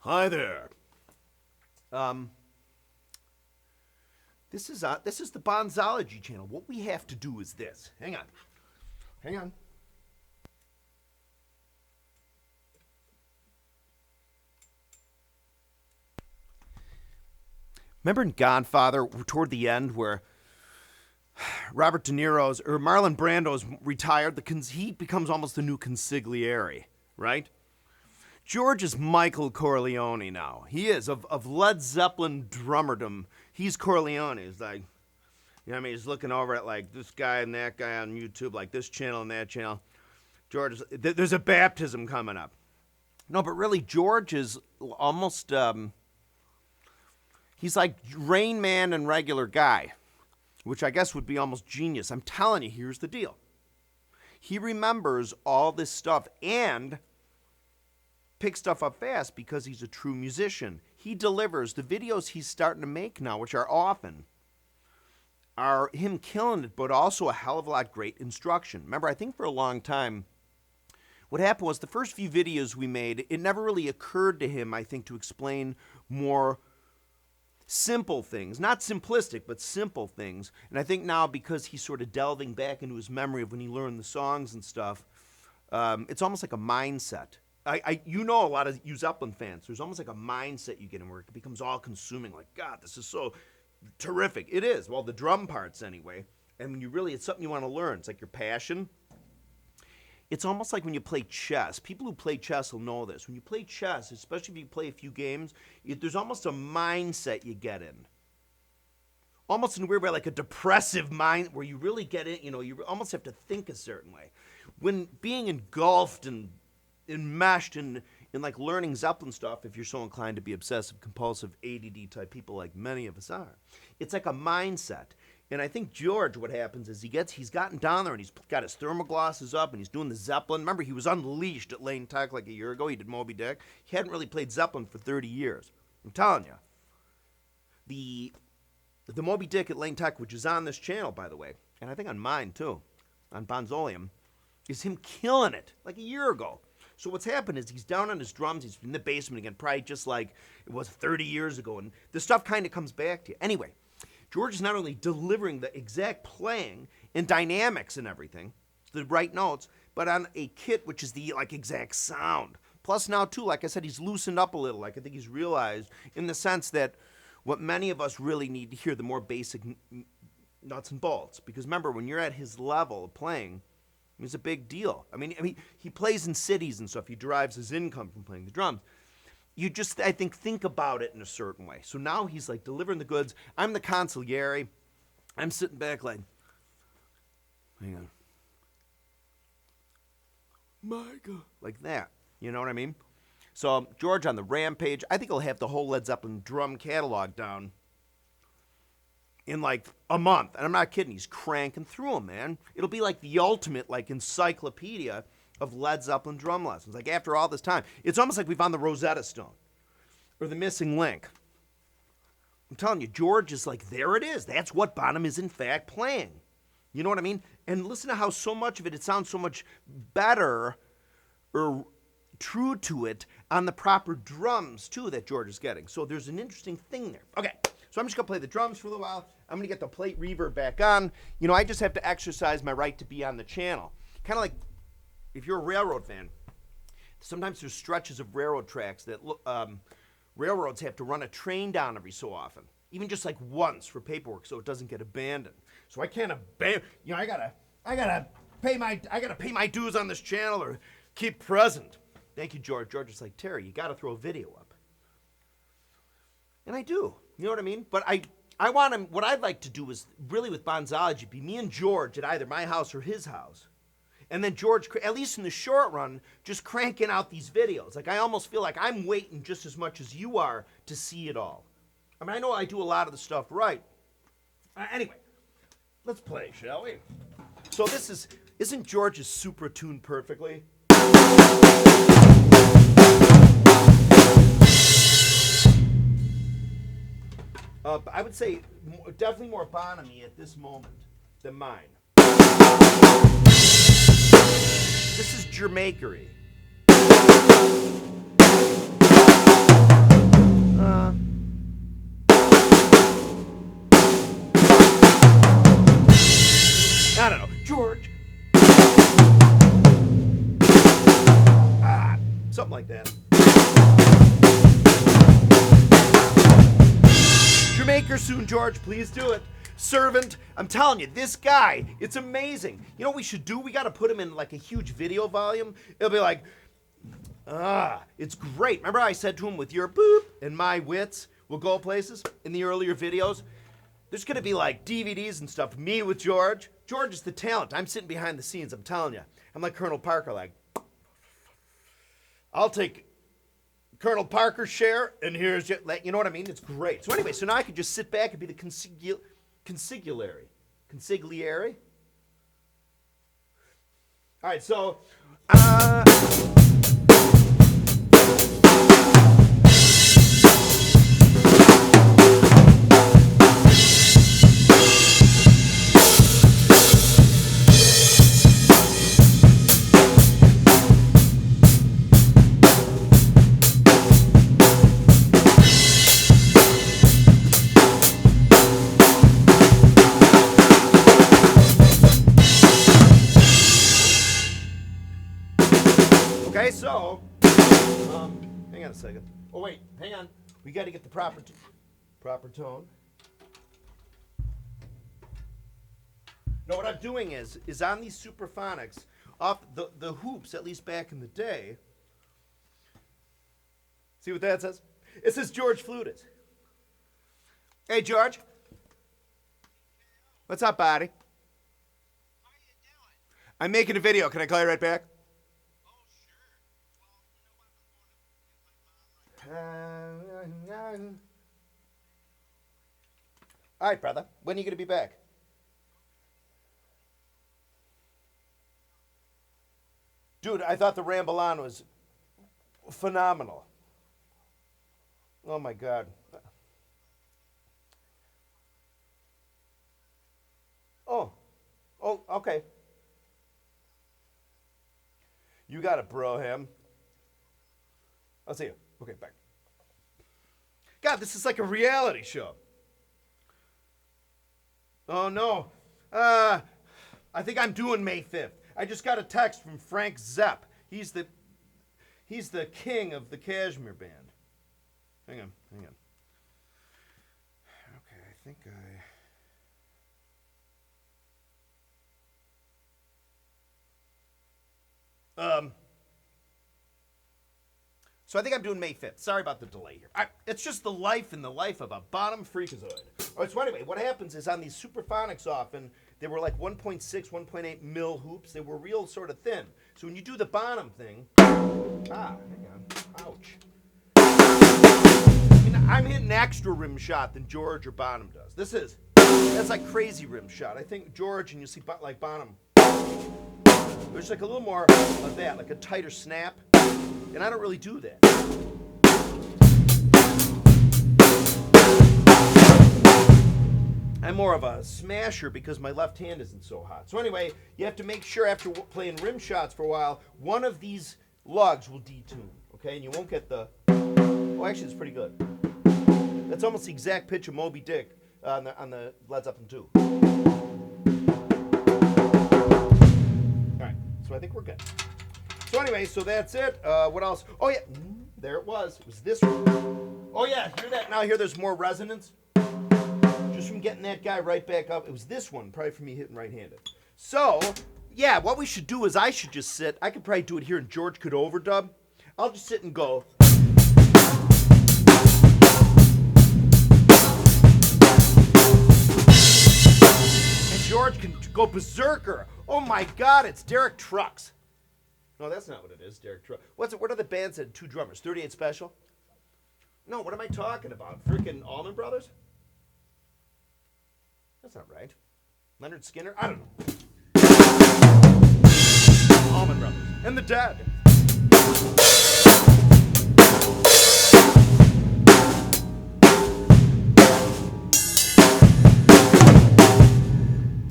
Hi there. This is the Bonzology channel. What we have to do is this. Hang on. Remember in Godfather, toward the end, where Robert De Niro's or Marlon Brando's retired, he becomes almost the new consigliere, right? George is Michael Corleone now. He is of Led Zeppelin drummerdom. He's Corleone. He's like, you know what I mean? He's looking over at like this guy and that guy on YouTube, like this channel and that channel. George, there's a baptism coming up. No, but really, George is almost, he's like Rain Man and regular guy, which I guess would be almost genius. I'm telling you, here's the deal. He remembers all this stuff and picks stuff up fast because he's a true musician. He delivers. The videos he's starting to make now, which are often, are him killing it, but also a hell of a lot great instruction. Remember, I think for a long time, what happened was the first few videos we made, it never really occurred to him, I think, to explain more simple things. Not simplistic, but simple things. And I think now, because he's sort of delving back into his memory of when he learned the songs and stuff, it's almost like a mindset. You know a lot of you Zeppelin fans. There's almost like a mindset you get in where it becomes all-consuming. Like, God, this is so terrific. It is. Well, the drum parts anyway. And when you really, it's something you want to learn. It's like your passion. It's almost like when you play chess. People who play chess will know this. When you play chess, especially if you play a few games, there's almost a mindset you get in. Almost in a weird way, like a depressive mind where you really get in, you almost have to think a certain way. When being engulfed and enmeshed in like learning Zeppelin stuff, if you're so inclined to be obsessive, compulsive, ADD type people like many of us are, it's like a mindset. And I think George, what happens is he's gotten down there and he's got his thermoglasses up and he's doing the Zeppelin. Remember, he was unleashed at Lane Tech like a year ago. He did Moby Dick. He hadn't really played Zeppelin for 30 years. I'm telling you. The Moby Dick at Lane Tech, which is on this channel, by the way, and I think on mine too, on Bonzoleum, is him killing it like a year ago. So what's happened is he's down on his drums. He's in the basement again, probably just like it was 30 years ago. And the stuff kind of comes back to you. Anyway, George is not only delivering the exact playing and dynamics and everything, the right notes, but on a kit which is the like exact sound. Plus now too, like I said, he's loosened up a little. Like I think he's realized in the sense that what many of us really need to hear, the more basic nuts and bolts. Because remember, when you're at his level of playing, it's a big deal. I mean, he plays in cities and stuff. He derives his income from playing the drums. You just, I think about it in a certain way. So now he's like delivering the goods. I'm the consigliere. I'm sitting back like, hang on. Micah. Like that. You know what I mean? So George on the rampage, I think he'll have the whole Led Zeppelin drum catalog down in like a month. And I'm not kidding. He's cranking through them, man. It'll be like the ultimate like encyclopedia of Led Zeppelin drum lessons. Like after all this time, it's almost like we found the Rosetta Stone or the missing link. I'm telling you, George is like, there it is. That's what Bonham is in fact playing. You know what I mean? And listen to how so much of it sounds so much better or true to it on the proper drums too that George is getting. So there's an interesting thing there. Okay, so I'm just gonna play the drums for a little while. I'm gonna get the plate reverb back on. I just have to exercise my right to be on the channel. Kind of like if you're a railroad fan, sometimes there's stretches of railroad tracks that railroads have to run a train down every so often, even just like once for paperwork, so it doesn't get abandoned. So I can't abandon. I gotta pay my dues on this channel or keep present. Thank you, George. George is like, Terry, you gotta throw a video up, and I do. You know what I mean? But I want him. What I'd like to do is really with Bonzology be me and George at either my house or his house. And then George, at least in the short run, just cranking out these videos. Like I almost feel like I'm waiting just as much as you are to see it all. I mean, I know I do a lot of the stuff right. Anyway, let's play, shall we? So isn't George's super tuned perfectly? I would say definitely more Bonham-y at this moment than mine. This is Jamaica-y. George. Something like that. Jamaica soon, George. Please do it. Servant, I'm telling you, this guy, it's amazing. You know what we should do? We got to put him in like a huge video volume. It'll be like, it's great. Remember I said to him, with your boop and my wits, we'll go places in the earlier videos? There's going to be like DVDs and stuff. Me with George. George is the talent. I'm sitting behind the scenes, I'm telling you. I'm like Colonel Parker, like, I'll take Colonel Parker's share, and here's your, you know what I mean? It's great. So anyway, so now I could just sit back and be the consigliere. Consigliere? All right, so, okay, so, hang on a second. Oh, wait, hang on. We got to get the proper tone. No, what I'm doing is on these superphonics, off the hoops, at least back in the day. See what that says? It says George Flutis. Hey, George. What's up, buddy? How you doing? I'm making a video. Can I call you right back? Oh, sure. Well, you know what? I'm going to get my mom. All right, brother. When are you going to be back? Dude, I thought the Ramble On was phenomenal. Oh, my God. Oh, okay. You got it, bro, him. I'll see you. Okay, bye. God, this is like a reality show. Oh, no. I think I'm doing May 5th. I just got a text from Frank Zepp. He's the king of the KASHMIR band. Hang on. Okay, I think so I think I'm doing May 5th. Sorry about the delay here. It's just the life and the life of a bottom freakazoid. All right, so anyway, what happens is on these superphonics often, they were like 1.6, 1.8 mil hoops. They were real sort of thin. So when you do the bottom thing, hang on, ouch. I mean, I'm hitting extra rim shot than George or Bonham does. That's like crazy rim shot. I think George and you see like Bonham, there's like a little more of that, like a tighter snap. And I don't really do that. I'm more of a smasher because my left hand isn't so hot. So anyway, you have to make sure after playing rim shots for a while, one of these lugs will detune, okay? And you won't get the, oh, actually it's pretty good. That's almost the exact pitch of Moby Dick on the Led Zeppelin 2. All right, so I think we're good. So anyway, so that's it. What else? Oh, yeah. There it was. It was this one. Oh, yeah. Hear that? Now hear there's more resonance. Just from getting that guy right back up. It was this one, probably from me hitting right-handed. So, yeah, what we should do is I should just sit. I could probably do it here, and George could overdub. I'll just sit and go. And George can go berserker. Oh, my God. It's Derek Trucks. No, that's not what it is, Derek Truck. What are the bands that had two drummers? 38 Special? No, what am I talking about? Freaking Allman Brothers? That's not right. Leonard Skinner? I don't know. Allman Brothers. And the Dead.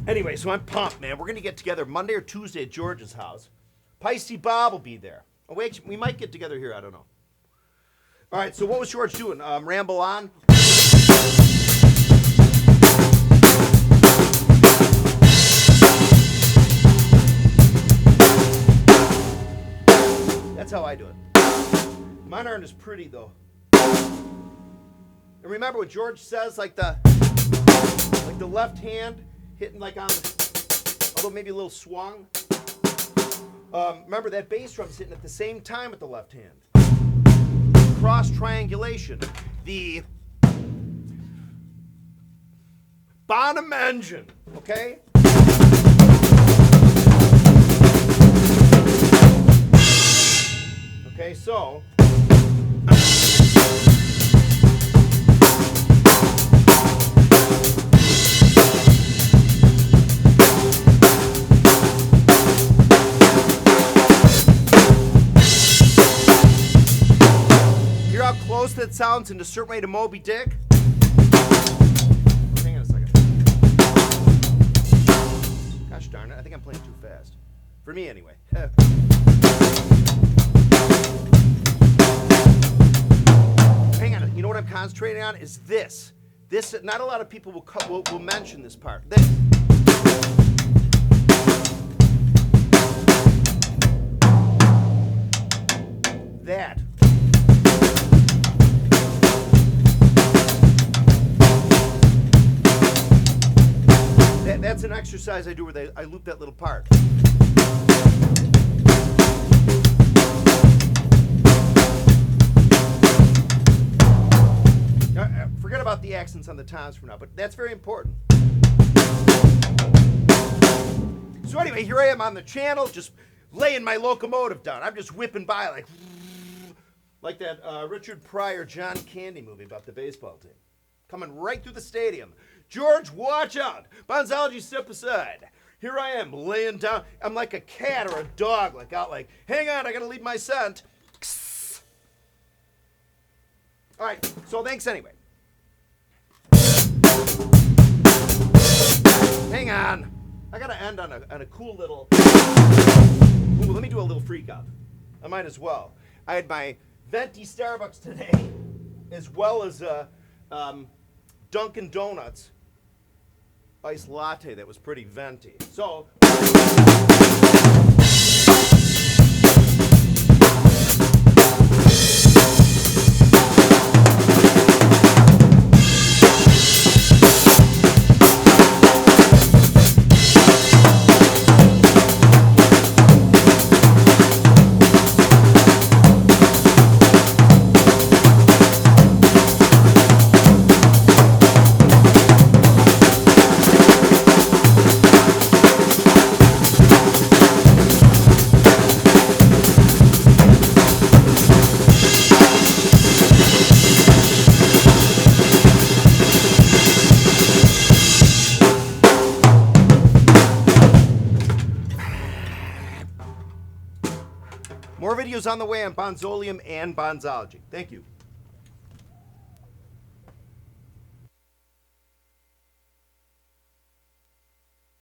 Anyway, so I'm pumped, man. We're going to get together Monday or Tuesday at George's house. Paiste Bob will be there. Oh, wait, we might get together here. I don't know. All right, so what was George doing? Ramble on? That's how I do it. Mine aren't as pretty though. And remember what George says, like the left hand hitting like on the, although maybe a little swung. Remember that bass drum's hitting at the same time with the left hand. Cross triangulation. The Bonham engine, okay? Okay, so hear how close that sounds in a certain way to Moby Dick? Hang on a second. Gosh darn it, I think I'm playing too fast. For me anyway. Hang on, you know what I'm concentrating on is this. This, not a lot of people will mention this part. This. That. That's an exercise I do where I loop that little part. Forget about the accents on the toms for now, but that's very important. So anyway, here I am on the channel, just laying my locomotive down. I'm just whipping by like that Richard Pryor, John Candy movie about the baseball team. Coming right through the stadium. George, watch out. Bonzology, step aside. Here I am, laying down. I'm like a cat or a dog, hang on, I gotta leave my scent. All right, so thanks anyway. Hang on. I gotta end on a cool little. Ooh, let me do a little freak out. I might as well. I had my venti Starbucks today, as well as Dunkin' Donuts iced latte that was pretty venti. So. More videos on the way on Bonzoleum and Bonzology. Thank you.